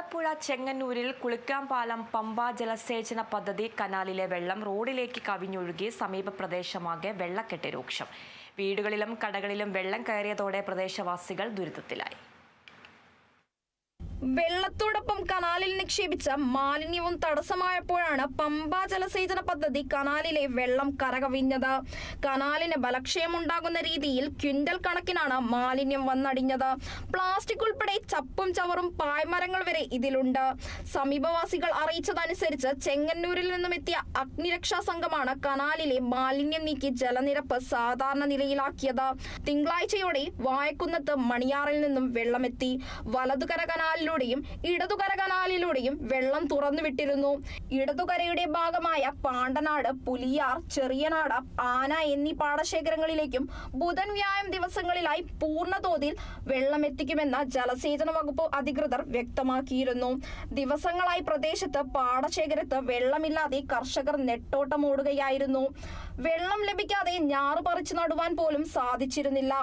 ആലപ്പുഴ ചെങ്ങന്നൂരിൽ കുളിക്കാംപാലം പമ്പ ജലസേചന പദ്ധതി കനാലിലെ വെള്ളം റോഡിലേക്ക് കവിഞ്ഞൊഴുകി സമീപ പ്രദേശമാകെ വെള്ളക്കെട്ട് രൂക്ഷം. വീടുകളിലും കടകളിലും വെള്ളം കയറിയതോടെ പ്രദേശവാസികൾ ദുരിതത്തിലായി. വെള്ളത്തോടൊപ്പം കനാലിൽ നിക്ഷേപിച്ച മാലിന്യവും തടസ്സമായപ്പോഴാണ് പമ്പ ജലസേചന പദ്ധതി കനാലിലെ വെള്ളം കരകവിഞ്ഞത്. കനാലിന് ബലക്ഷയമുണ്ടാകുന്ന രീതിയിൽ ക്വിന്റൽ കണക്കിനാണ് മാലിന്യം വന്നടിഞ്ഞത്. പ്ലാസ്റ്റിക് ഉൾപ്പെടെ ചപ്പും ചവറും പായ്മരങ്ങൾ വരെ ഇതിലുണ്ട്. സമീപവാസികൾ അറിയിച്ചതനുസരിച്ച് ചെങ്ങന്നൂരിൽ നിന്നും എത്തിയ അഗ്നിരക്ഷാ സംഘമാണ് കനാലിലെ മാലിന്യം നീക്കി ജലനിരപ്പ് സാധാരണ നിലയിലാക്കിയത്. തിങ്കളാഴ്ചയോടെ വായക്കുന്നത്ത് മണിയാറിൽ നിന്നും വെള്ളമെത്തി. വലതുകര കനാലിൽ ഇടതുകര കനാലിലൂടെയും വെള്ളം തുറന്നുവിട്ടിരുന്നു. ഇടതുകരയുടെ ഭാഗമായ പാണ്ടനാട്, പുലിയാർ, ചെറിയനാട്, ആന എന്നീ പാടശേഖരങ്ങളിലേക്കും ബുധൻ വ്യാഴം ദിവസങ്ങളിലായി പൂർണ്ണതോതിൽ വെള്ളം എത്തിക്കുമെന്ന് ജലസേചന വകുപ്പ് അധികൃതർ വ്യക്തമാക്കിയിരുന്നു. ദിവസങ്ങളായി പ്രദേശത്ത് പാടശേഖരത്ത് വെള്ളമില്ലാതെ കർഷകർ നെട്ടോട്ടമോടുകയായിരുന്നു. വെള്ളം ലഭിക്കാതെ ഞാറ് പറിച്ചു നടുവാൻ പോലും സാധിച്ചിരുന്നില്ല.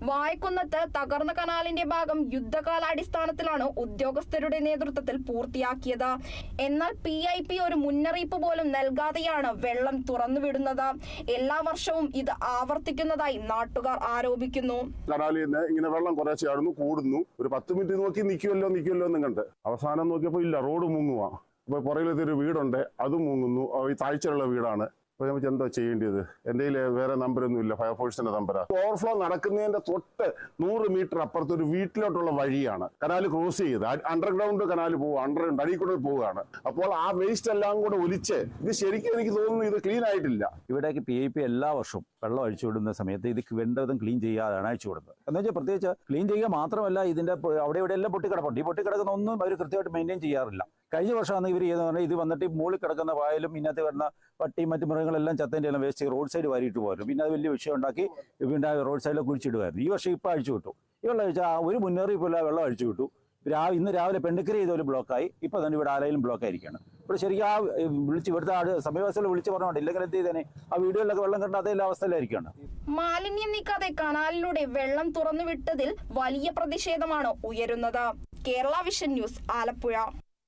വായക്കുന്നത്ത് തകർന്ന കനാലിന്റെ ഭാഗം യുദ്ധകാലാടിസ്ഥാനത്തിലാണ് ഉദ്യോഗസ്ഥരുടെ നേതൃത്വത്തിൽ പൂർത്തിയാക്കിയത്. എന്നാൽ PIP ഒരു മുന്നറിയിപ്പ് പോലും നൽകാതെയാണ് വെള്ളം തുറന്നുവിടുന്നത്. എല്ലാ വർഷവും ഇത് ആവർത്തിക്കുന്നതായി നാട്ടുകാർ ആരോപിക്കുന്നു. കനാലിൽ നിന്ന് ഇങ്ങനെ വെള്ളം കുറച്ച് ചാടുന്നു, കൂടുന്നു. ഒരു 10 മിനിറ്റ് നോക്കി നിൽക്കുമല്ലോ എന്ന് കണ്ട് അവസാനം നോക്കിയപ്പോൾ ഇല്ല, റോഡ് മുങ്ങുക. അപ്പൊ പുറകിലത്തെ ഒരു വീടുണ്ട്, അതും മുങ്ങുന്നു. ഈ താഴ്ചയുള്ള വീടാണ്. അപ്പോൾ നമുക്ക് എന്താ ചെയ്യേണ്ടത്? എൻ്റെ കയ്യിൽ വേറെ നമ്പരൊന്നും ഇല്ല, ഫയർഫോഴ്സിന്റെ നമ്പറാണ്. ഓവർഫ്ലോ നടക്കുന്നതിന്റെ തൊട്ട് 100 മീറ്റർ അപ്പുറത്ത് ഒരു വീട്ടിലോട്ടുള്ള വഴിയാണ് കനാല് ക്രോസ് ചെയ്ത്. അണ്ടർഗ്രൗണ്ട് കനാല് പോവുക, അണ്ടർഗ്രൗണ്ട് അടിക്കൂടെ പോവുകയാണ്. അപ്പോൾ ആ വേസ്റ്റ് എല്ലാം കൂടെ ഒലിച്ച് ഇത് ശരിക്കും എനിക്ക് തോന്നുന്നു ഇത് ക്ലീൻ ആയിട്ടില്ല. ഇവിടേക്ക് PIP എല്ലാ വർഷവും വെള്ളം അഴിച്ചു വിടുന്ന സമയത്ത് ഇത് വേണ്ടതും ക്ലീൻ ചെയ്യാതാണ് അഴിച്ചു വിടുന്നത്. എന്ന് വെച്ചാൽ പ്രത്യേകിച്ച് ക്ലീൻ ചെയ്യുക മാത്രമല്ല, ഇതിന്റെ അവിടെ ഇവിടെ എല്ലാം പൊട്ടിക്കിടപ്പുണ്ട്. ഈ പൊട്ടിക്കിടക്കുന്ന ഒന്നും അവർ കൃത്യമായിട്ട് മെയിൻറ്റെയിൻ ചെയ്യാറില്ല. കഴിഞ്ഞ വർഷമാണ് ഇവർ ചെയ്തെന്ന് പറഞ്ഞാൽ ഇത് വന്നിട്ട് മുകളിൽ കിടക്കുന്ന പായലും ഇതിനകത്ത് വരുന്ന പട്ടിയും മറ്റു മൃഗങ്ങളെല്ലാം ചത്തൻ്റെ എല്ലാം വേസ്റ്റ് റോഡ് സൈഡ് വാരിയിട്ട് പോരും. പിന്നെ അത് വലിയ വിഷയം ഉണ്ടാക്കി പിന്നെ റോഡ് സൈഡിൽ കുഴിച്ചിടുമായിരുന്നു. ഈ വർഷം ഇപ്പോൾ അഴിച്ചു വിട്ടു. ഈ വെള്ളം അഴിച്ചാൽ ഒരു മുന്നറിയിപ്പില്ല, വെള്ളം അഴിച്ചു വിട്ടു. ഇന്ന് രാവിലെ പെണ്ണുക്കരി ചെയ്തൊരു ബ്ലോക്കായി. ഇപ്പോൾ തന്നെ ഇവിടെ ആലയിലും ബ്ലോക്കായിരിക്കുകയാണ്. ഇവിടെ ശരിക്കും ആ ഇവിടുത്തെ സമീപവാസികൾ വിളിച്ച് പറഞ്ഞോണ്ട് ഇല്ലെങ്കിൽ എന്ത് ചെയ്തേനെ ആ വീടുകളിലൊക്കെ വെള്ളം കണ്ട അതേ അവസ്ഥയിലായിരിക്കുകയാണ്. മാലിന്യം നീക്കാതെ കനാലിലൂടെ വെള്ളം തുറന്നുവിട്ടതിൽ വലിയ പ്രതിഷേധമാണ് ഉയരുന്നത്. Kerala vision news, Alappuzha.